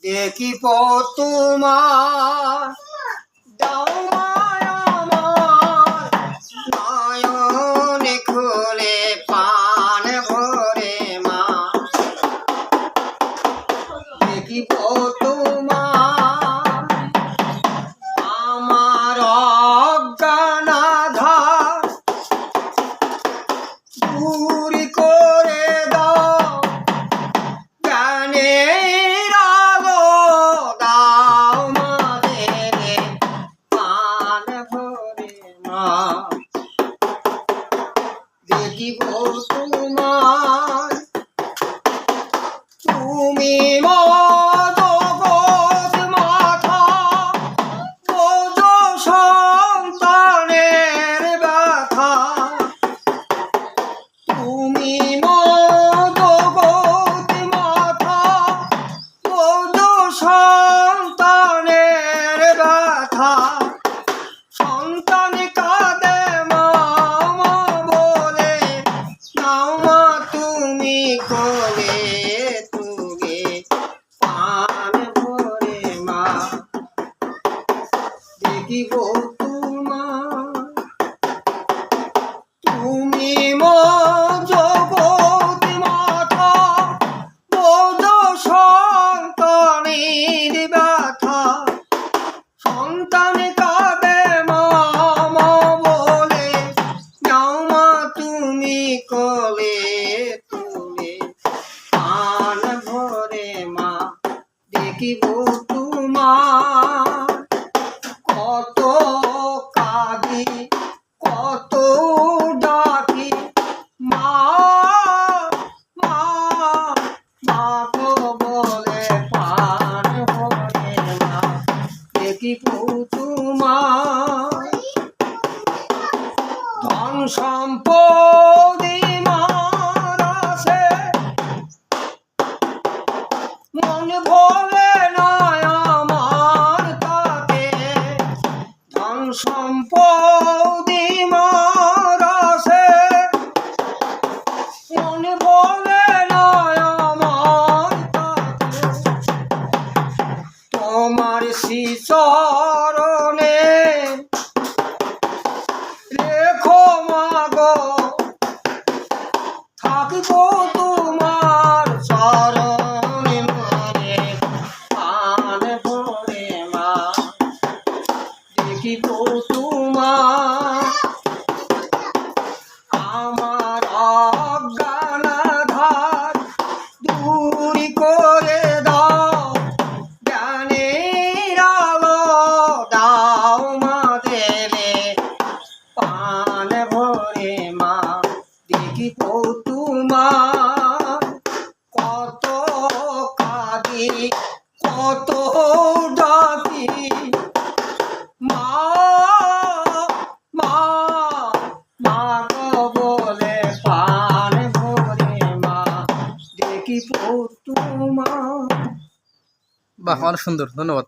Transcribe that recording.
দেখিব তোমার দাও মায়া আমার নয়নে খুলে পান ভরে মা দেখিব তোমার আমার অজ্ঞান আধার দূর করে দাও জ্ঞানের আলো দাও মাদের পান ভরে মা দেখিব তোমার তুমি জগৎ মাথা বোঝ সন্তানের ব্যথা তুমি জগৎ মাথা বোঝ সন্তানের ব্যথা সন্তান কাঁদে মামা বলে নাও মা তুমি কোলে তুগে পান ভরে মা দেখিব তোমার তুমি জগৎ মাথা বোঝ সন্তানের ব্যথা সন্তান কাঁদে মামা বলে নাও মা তুমি কোলে তুলে পান ভরে মা দেখিব তোমার কত কাঁদি কত ডাকি মা মা মা গো বলে পান ভরে মা দেখিব তোমার ধন সম্পত্তি মার আছে মন ভোলে না আমার তাতে ধন সম্পত্তি মার আছে মন ভোলে না আমার তাতে তোমার শ্রীচরণে রেখো মাগো থাকিব তোমার চরণে মনে পান ভরে মা দেখিব তোমার আমার অজ্ঞান আধার দূর করে দাও জ্ঞানের আলো দাও মাদেরে পান ভরে মা দেখিব তোমার কত কাঁদি কত ডাকি মা মা মা গো বলে পান ভরে মা দেখিব তোমার। বাহ, অনেক সুন্দর, ধন্যবাদ।